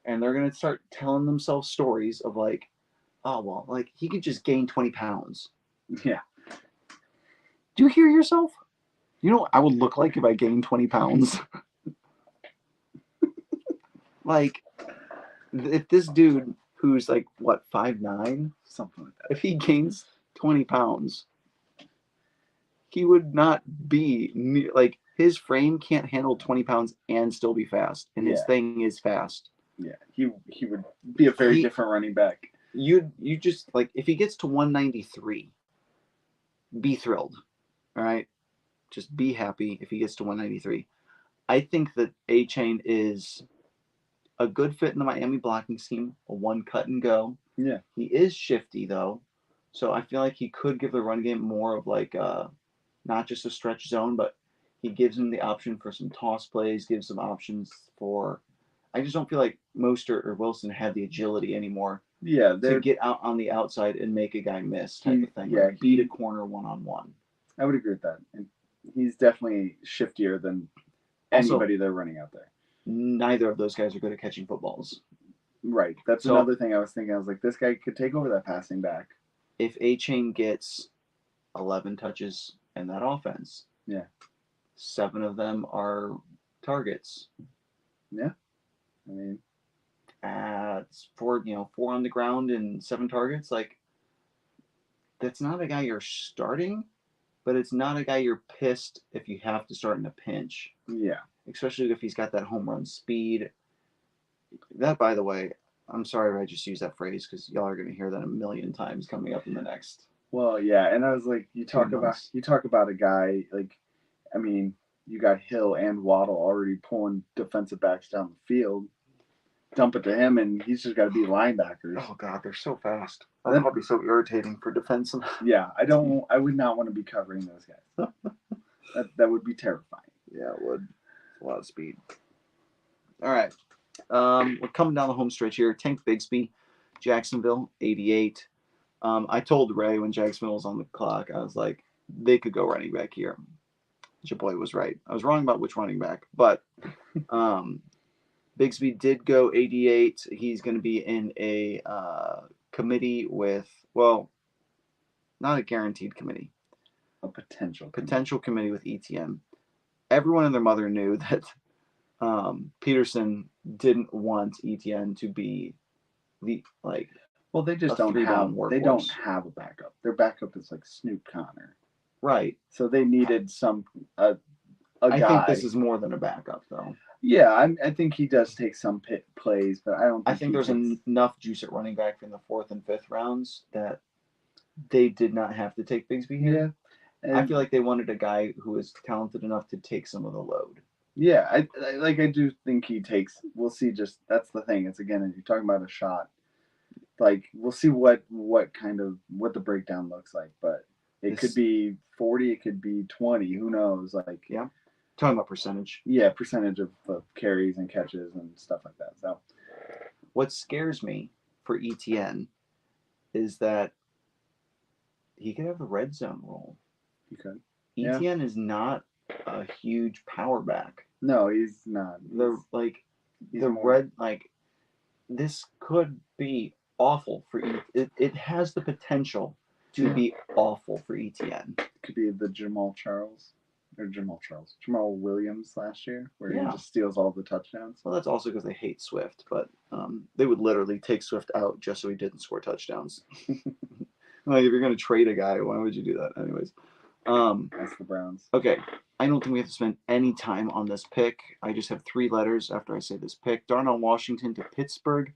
and they're going to start telling themselves stories of like, oh, well, like he could just gain 20 pounds. Yeah. Do you hear yourself? You know what I would look like if I gained 20 pounds? Like, if this dude who's like, what, 5'9", Something like that. if he gains 20 pounds, he would not be, like, his frame can't handle 20 pounds and still be fast. And his Yeah. thing is fast. Yeah, he would be a very different running back. You just, like, if he gets to 193, be thrilled. All right? Just be happy if he gets to 193. I think that A-Chain is a good fit in the Miami blocking scheme, a one cut and go. Yeah. He is shifty, though. So I feel like he could give the run game more of, like, not just a stretch zone, but he gives him the option for some toss plays, gives some options for... I just don't feel like Mostert or Wilson have the agility anymore to get out on the outside and make a guy miss type of thing. Yeah, like beat a corner one-on-one. I would agree with that. And he's definitely shiftier than anybody they're running out there. Neither of those guys are good at catching footballs. Right. That's another thing I was thinking. I was like, this guy could take over that passing back. If A-Chain gets 11 touches in that offense, 7 of them are targets. Yeah. I mean, it's 4 on the ground and 7 targets. Like, that's not a guy you're starting, but it's not a guy you're pissed if you have to start in a pinch. Yeah. Especially if he's got that home run speed. That, by the way, I'm sorry if I just used that phrase because y'all are going to hear that a million times coming up in the next. Well, yeah, and I was like, you talk about a guy like, I mean, you got Hill and Waddle already pulling defensive backs down the field. Dump it to him, and he's just got to beat linebackers. Oh God, they're so fast. That'll be so irritating for defense. Yeah, I would not want to be covering those guys. that would be terrifying. Yeah, it would. A lot of speed. All right. We're coming down the home stretch here. Tank Bigsby, Jacksonville, 88. I told Ray when Jacksonville was on the clock, I was like, they could go running back here. Your boy was right. I was wrong about which running back, but Bigsby did go 88. He's going to be in a committee with, well, not a guaranteed committee. A potential committee with ETN. Everyone and their mother knew that Peterson didn't want ETN to be the Well, they just don't have. They don't have a backup. Their backup is like Snoop Connor. Right. So they needed a guy. I think this is more than a backup, though. Yeah, I think he does take some plays, but I don't. I think there's enough juice at running back in the 4th and 5th rounds that they did not have to take Bigsby here. Yeah, I feel like they wanted a guy who is talented enough to take some of the load. Yeah, I do think he takes. We'll see. Just that's the thing. It's again, you're talking about a shot. Like we'll see what the breakdown looks like, but it could be 40, it could be 20. Who knows? Like yeah. Talking about percentage. Yeah, percentage of carries and catches and stuff like that. So, what scares me for ETN is that he could have the red zone role. He could. ETN is not a huge power back. No, he's not. This could be awful for it has the potential to be awful for ETN. Could be the Jamal Williams last year, where he just steals all the touchdowns. Well, that's also because they hate Swift, but they would literally take Swift out just so he didn't score touchdowns. Like, if you're going to trade a guy, why would you do that? Anyways. That's the Browns. Okay. I don't think we have to spend any time on this pick. I just have 3 letters after I say this pick. Darnell Washington to Pittsburgh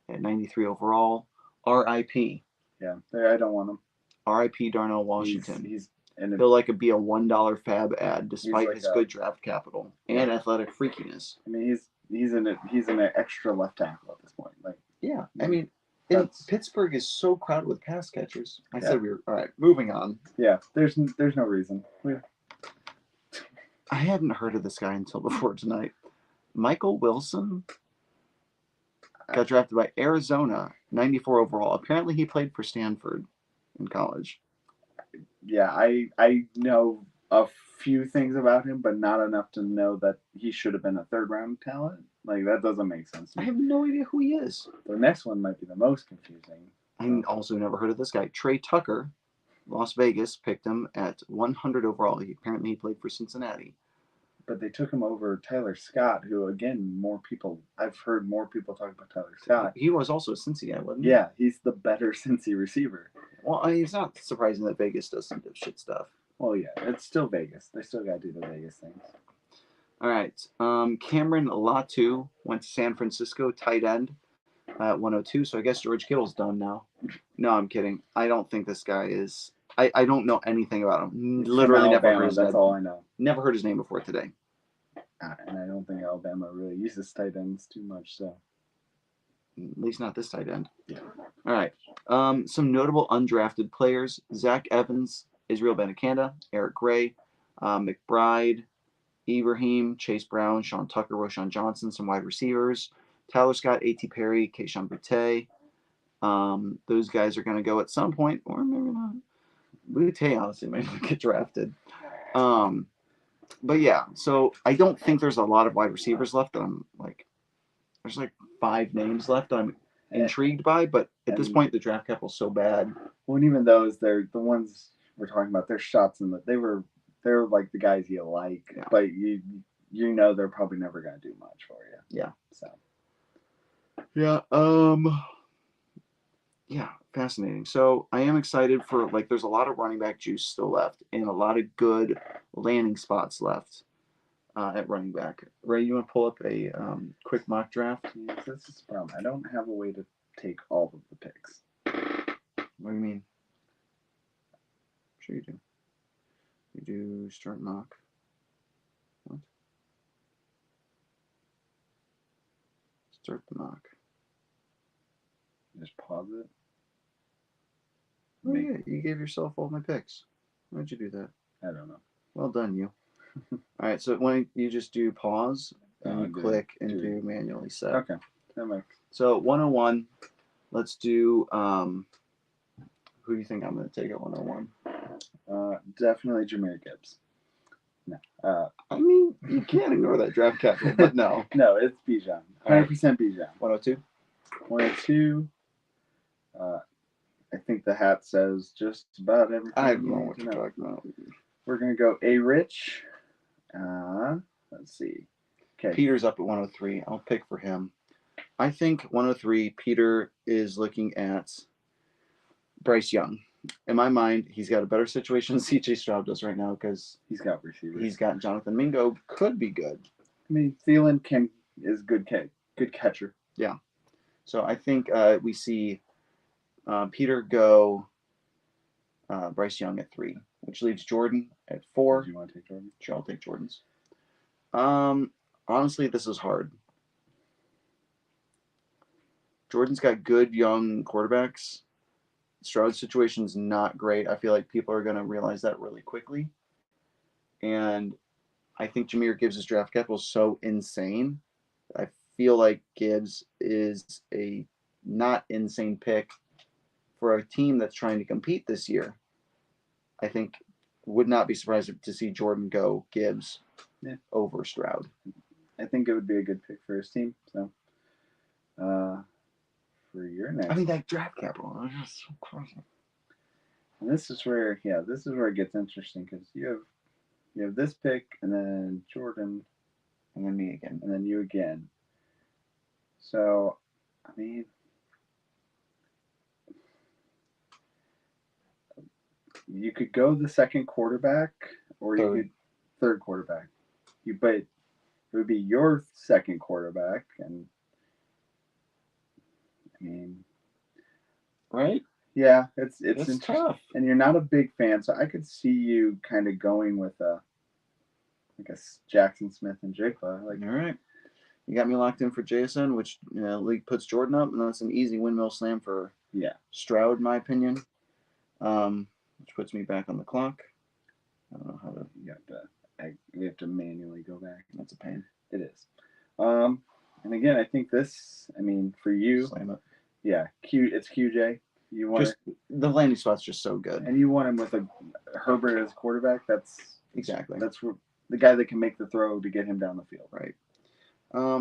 at 93 overall. R.I.P. Yeah, I don't want him. R.I.P. Darnell Washington. He'll be a $1 fab ad despite his good draft capital and athletic freakiness. I mean, he's an extra left tackle at this point. I mean, Pittsburgh is so crowded with pass catchers. I said we were all right. Moving on. Yeah, there's no reason. I hadn't heard of this guy until before tonight. Michael Wilson got drafted by Arizona, 94 overall. Apparently, he played for Stanford in college. Yeah, I know a few things about him, but not enough to know that he should have been a third round talent. Like that doesn't make sense to I me. have no idea who he is. The next one might be the most confusing. I also never heard of this guy. Trey Tucker, Las Vegas, picked him at 100 overall. Apparently he played for Cincinnati. But they took him over Tyler Scott, who again, I've heard more people talk about Tyler Scott. He was also a Cincinnati, wasn't he? Yeah, he's the better Cincy receiver. Well, it's not surprising that Vegas does some shit stuff. Well, yeah, it's still Vegas. They still got to do the Vegas things. All right. Cameron Latu went to San Francisco, tight end at 102. So I guess George Kittle's done now. No, I'm kidding. I don't think this guy is. I don't know anything about him. Literally never heard his name. That's all I know. Never heard his name before today. And I don't think Alabama really uses tight ends too much. So At least not this tight end. Yeah. All right. Some notable undrafted players: Zach Evans, Israel Benekanda, Eric Gray, McBride, Ibrahim, Chase Brown, Sean Tucker, Roshan Johnson, some wide receivers, Tyler Scott, A.T. Perry, Keyshawn Boutte. Those guys are going to go at some point, or maybe not. Boutte honestly might not get drafted. But yeah, so I don't think there's a lot of wide receivers left that I'm like, there's like 5 names left that I'm intrigued by, but at this point the draft capital's so bad. Well, and even those, they're the ones we're talking about. They're shots in they're like the guys you like, Yeah. but you know they're probably never going to do much for you. Yeah. So. Yeah. Yeah, fascinating. So I am excited for there's a lot of running back juice still left and a lot of good landing spots left at running back. Ray, you want to pull up a quick mock draft? Yes, this is the problem. I don't have a way to take all of the picks. What do you mean? Sure you do. You do start mock. What? Start the mock. Just pause it. Oh yeah, you gave yourself all my picks. Why'd you do that? I don't know. Well done, you. All right, so when you just do pause and you click and do manually set. Okay. That makes. So 101. Let's do. Who do you think I'm going to take at 101? Definitely Jahmyr Gibbs. No. I mean, you can't ignore that draft capital, but no. No, it's Bijan. 100% Bijan. 102. 102. I think the hat says just about everything. I don't know what you're talking about. We're gonna go A Rich. Let's see. Okay. Peter's up at 103. I'll pick for him. I think 103. Peter is looking at Bryce Young. In my mind, he's got a better situation than C.J. Stroud does right now because he's got receivers. He's got Jonathan Mingo. Could be good. I mean, Thielen is good catcher. Yeah. So I think we see Peter go Bryce Young at 3, which leaves Jordan at 4. Do you want to take Jordan? Sure, I'll take Jordan's. Honestly, this is hard. Jordan's got good young quarterbacks. Stroud's situation's not great. I feel like people are going to realize that really quickly. And I think Jahmyr Gibbs' draft capital is so insane. I feel like Gibbs is a not insane pick for a team that's trying to compete this year. I think would not be surprised to see Jordan go Gibbs over Stroud. I think it would be a good pick for his team. So, for your next, I mean that draft capital is just so crazy. And this is where it gets interesting because you have this pick and then Jordan, and then me again, and then you again. So, I mean, you could go the second quarterback, or you could third quarterback. But it would be your second quarterback, and I mean, right? Yeah, it's tough, and you're not a big fan, so I could see you kind of going with a Jackson Smith and Jigba. All right, you got me locked in for Jason, which league puts Jordan up, and that's an easy windmill slam for Stroud, in my opinion. Which puts me back on the clock. I don't know how to. We have to manually go back. That's a pain. It is. And again, I think this. I mean, for you, slam it. Yeah, it's QJ. You want the landing spot's just so good, and you want him with a Herbert as quarterback. That's Exactly. That's the guy that can make the throw to get him down the field. Right.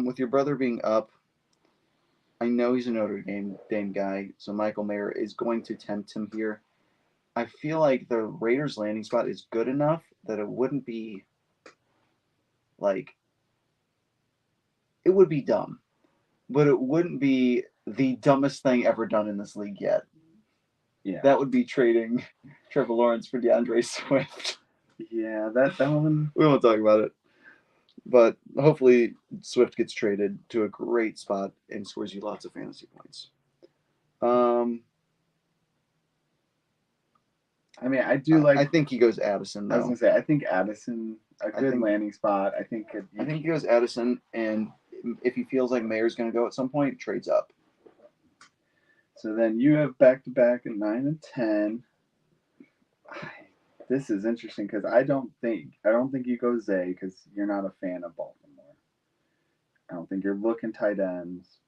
With your brother being up, I know he's a Notre Dame guy, so Michael Mayer is going to tempt him here. I feel like the Raiders' landing spot is good enough that it wouldn't be like it would be dumb, but it wouldn't be the dumbest thing ever done in this league yet. Yeah. That would be trading Trevor Lawrence for DeAndre Swift. Yeah, that one. We won't talk about it. But hopefully Swift gets traded to a great spot and scores you lots of fantasy points. I mean, I do like. I think he goes Addison, I was though. gonna say, I think Addison a good landing spot. I think he goes Addison, and if he feels like Mayer's going to go at some point, trades up. So then you have back-to-back at 9 and 10. This is interesting because I don't think you go Zay because you're not a fan of Baltimore. I don't think you're looking tight ends.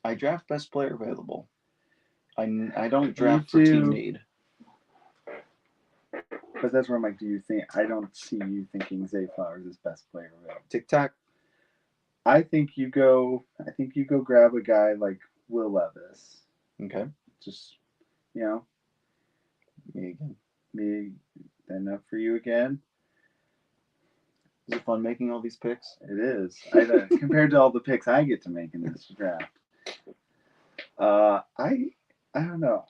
I draft best player available. I don't draft for team need. But that's where I'm like, do you think? I don't see you thinking Zay Flowers is best player available. Tic tac. I think you go grab a guy like Will Levis. Okay. Just me again. Me enough for you again. Is it fun making all these picks? It is. Compared to all the picks I get to make in this draft. I don't know.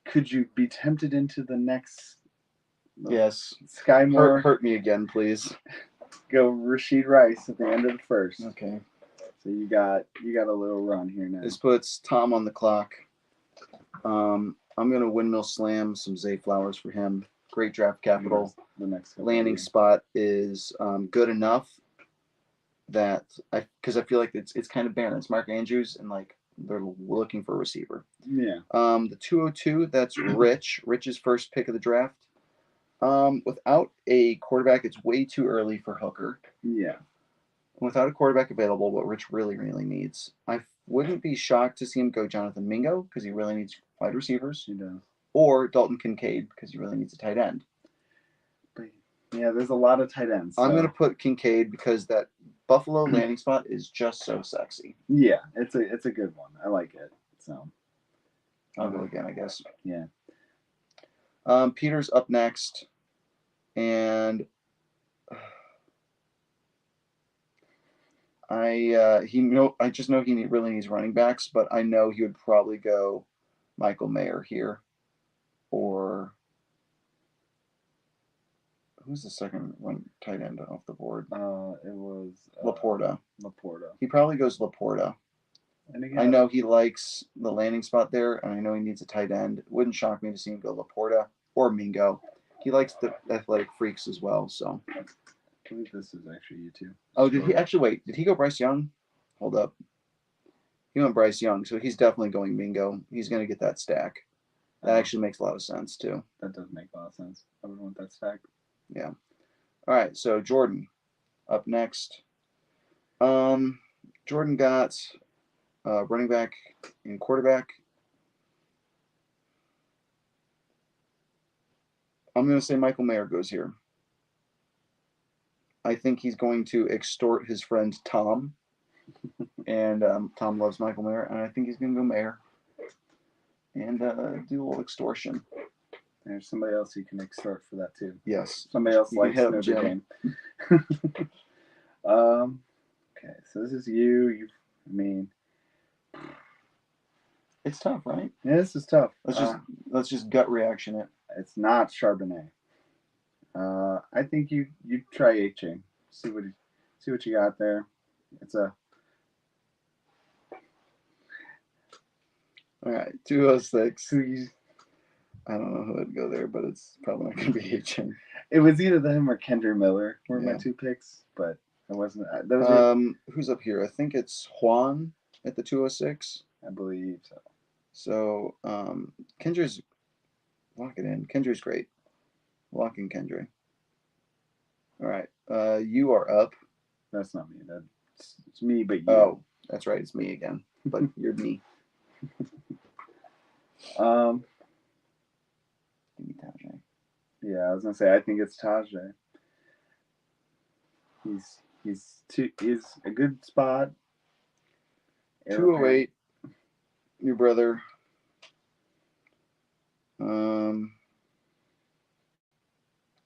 Could you be tempted into the next? Yes. Sky Moore. Hurt me again, please. Go Rashid Rice at the end of the first. Okay. So you got a little run here now. This puts Tom on the clock. I'm gonna windmill slam some Zay Flowers for him. Great draft capital. The next landing spot is good enough that because I feel like it's kind of barren. It's Mark Andrews and like they're looking for a receiver. Yeah. The 202, that's Rich. Rich's first pick of the draft. Without a quarterback, it's way too early for Hooker. Yeah. Without a quarterback available, what Rich really, really needs, I wouldn't be shocked to see him go Jonathan Mingo because he really needs wide receivers. He does. Or Dalton Kincaid because he really needs a tight end. But yeah, there's a lot of tight ends. So. I'm going to put Kincaid because that Buffalo landing spot is just so sexy. Yeah, it's a good one. I like it. So I'll go again, I guess. Yeah. Peter's up next, and I just know he really needs running backs, but I know he would probably go Michael Mayer here, or who's the second one tight end off the board? It was Laporta. Laporta. He probably goes Laporta. And again, I know he likes the landing spot there, and I know he needs a tight end. It wouldn't shock me to see him go Laporta or Mingo. He likes the athletic freaks as well, so. I believe this is actually you too. Oh, did he actually wait? Did he go Bryce Young? Hold up. He went Bryce Young, so he's definitely going Mingo. He's going to get that stack. That actually makes a lot of sense too. That does make a lot of sense. I would want that stack. Yeah. All right, so Jordan up next. Jordan got running back and quarterback. I'm going to say Michael Mayer goes here. I think he's going to extort his friend Tom. And Tom loves Michael Mayer. And I think he's going to go Mayer. And do a little extortion. There's somebody else you can extort for that too. Yes. Somebody else likes Notre Dame. Okay, so this is you. It's tough, right? Yeah, this is tough. Let's just gut reaction it. It's not Charbonnet. I think you try H-Chain. See what you got there. It's a. All right, 206. I don't know who would go there, but it's probably not going to be H-Chain. It was either them or Kendra Miller were my two picks, but it wasn't. Who's up here? I think it's Juan at the 206. I believe so. So Kendra's lock it in. Kendra's great. Lock in Kendra. All right. You are up. That's not me. It's me, but you. Oh, that's right. It's me again. But you're me. Give me Tajay. Yeah, I was gonna say I think it's Tajay. He's a good spot. 208. Your brother.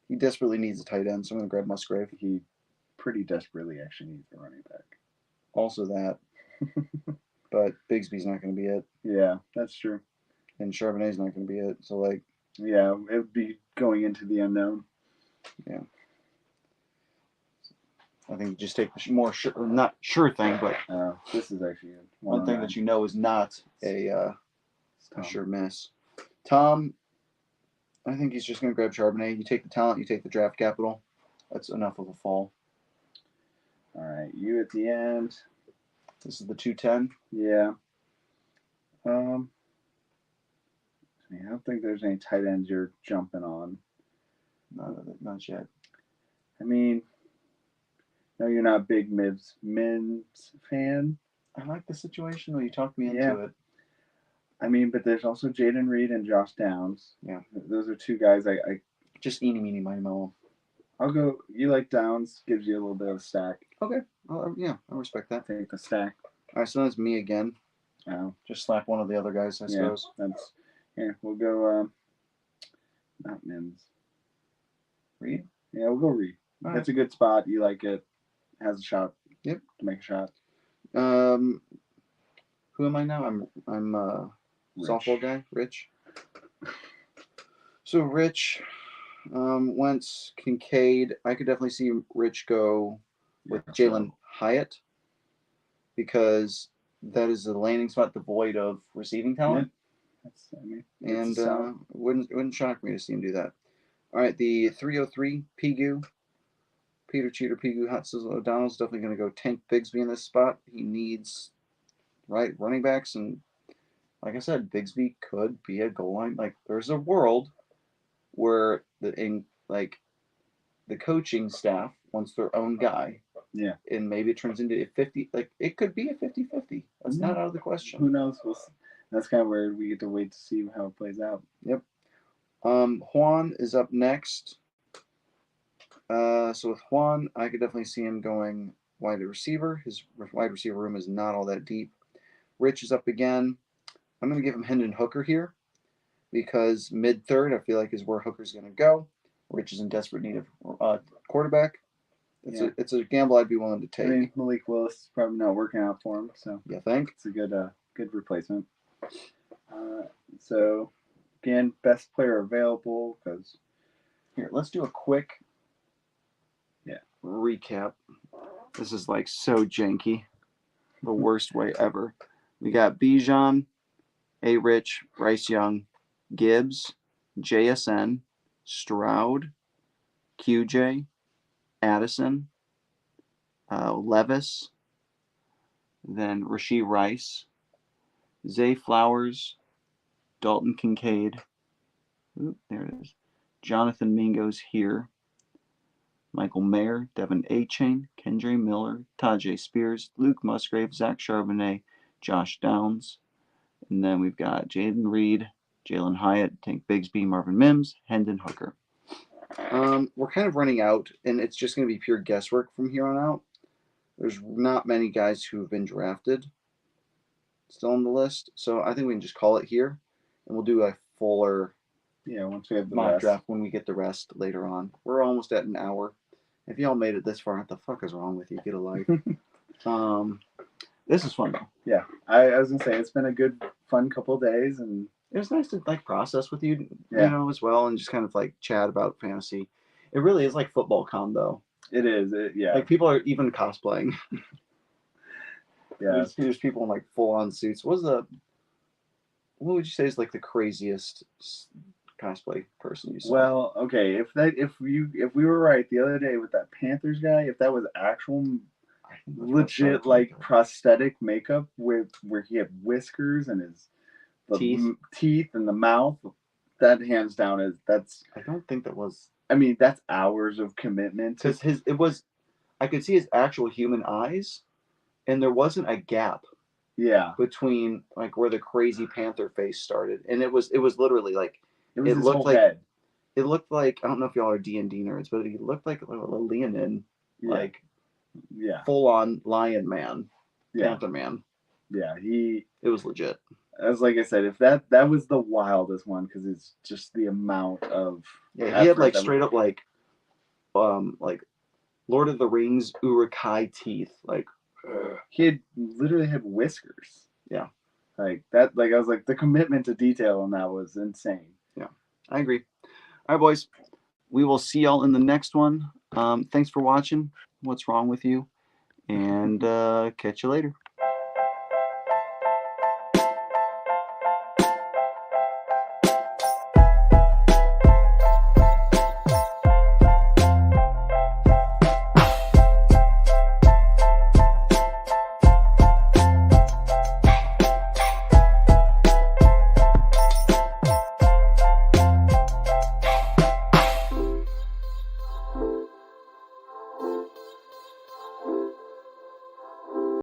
He desperately needs a tight end, so I'm gonna grab Musgrave. He pretty desperately actually needs a running back. Also that, but Bigsby's not gonna be it, Yeah, that's true. and Charbonnet's not gonna be it. So like, Yeah, it would be going into the unknown. yeah. I think you just take the more sure, not sure thing, but This is actually good. one thing that you know is not a Tom. sure miss. Tom, I think he's just going to grab Charbonnet. You take the talent, you take the draft capital. That's enough of a fall. All right, you at the end. This is the 210. Yeah. I don't think there's any tight ends you're jumping on. Not yet. I mean, no, you're not a big Mims fan. I like the situation. Well, you talked me into it. I mean, but there's also Jaden Reed and Josh Downs. Yeah. Those are two guys I just eeny, meeny, miny, mo. I'll go. You like Downs? Gives you a little bit of a stack. Okay. Yeah, I respect that. Take the stack. All right, so that's me again. Just slap one of the other guys, I suppose. We'll go. Not Mims. Reed? Yeah, we'll go Reed. All That's a good spot. You like it. Has a shot. Yep. To make a shot. Who am I now? I'm softball guy, Rich. So Rich, Wentz, Kincaid. I could definitely see Rich go with Jalen Hyatt because that is the landing spot devoid of receiving talent. Yeah. Wouldn't shock me to see him do that. All right, the 303 Pigu. Peter Cheater Pigu Hot Sizzle O'Donnell's definitely going to go Tank Bigsby in this spot. He needs running backs, and like I said, Bigsby could be a goal line. Like there's a world where the coaching staff wants their own guy. Yeah. And maybe it turns into a 50. Like it could be a 50-50. That's not out of the question. Who knows? That's kind of where we get to wait to see how it plays out. Yep. Juan is up next. So with Juan, I could definitely see him going wide receiver. His wide receiver room is not all that deep. Rich is up again. I'm going to give him Hendon Hooker here because mid-third, I feel like, is where Hooker's going to go. Rich is in desperate need of quarterback. It's a gamble I'd be willing to take. I mean, Malik Willis is probably not working out for him, so you think it's a good replacement. So again, best player available because here, let's do a quick recap. This is like so janky, the worst way ever. We got Bijan, A. Rich, Bryce Young, Gibbs, JSN, Stroud, QJ, Addison, Levis, then Rashee Rice, Zay Flowers, Dalton Kincaid. Oop, there it is. Jonathan Mingo's here. Michael Mayer, Devin A-Chain, Kendre Miller, Tajay Spears, Luke Musgrave, Zach Charbonnet, Josh Downs. And then we've got Jaden Reed, Jalen Hyatt, Tank Bigsby, Marvin Mims, Hendon Hooker. We're kind of running out, and it's just going to be pure guesswork from here on out. There's not many guys who have been drafted still on the list, so I think we can just call it here, and we'll do a fuller once we have the mock draft when we get the rest later on. We're almost at an hour. If y'all made it this far, what the fuck is wrong with you? Get a life. This is fun though. Yeah, I was gonna say it's been a good, fun couple of days, and it was nice to process with you, as well, and just kind of chat about fantasy. It really is like football combo. It is. Like people are even cosplaying. Yeah, there's people in full on suits. What would you say is the craziest cosplay person you saw? Well, okay, if we were right the other day with that Panthers guy, if that was actual legit prosthetic makeup where he had whiskers and his teeth and the mouth, that hands down that's. I don't think that was. I mean, that's hours of commitment. Because I could see his actual human eyes, and there wasn't a gap. Yeah. Between where the crazy panther face started, and it was literally it was his looked whole head. it looked like, I don't know if y'all are D&D nerds, but it looked like a Leonin, Yeah. like Yeah. full on lion man, Yeah. panther man. Yeah. It was legit. As like I said, if that was the wildest one, because it's just the amount of Yeah, he had effort like that straight up like Lord of the Rings Uruk-hai teeth. Like he had literally had whiskers. Yeah. Like that. Like I was like, the commitment to detail on that was insane. Yeah, I agree. All right, boys. We will see y'all in the next one. Thanks for watching. What's wrong with you? And catch you later.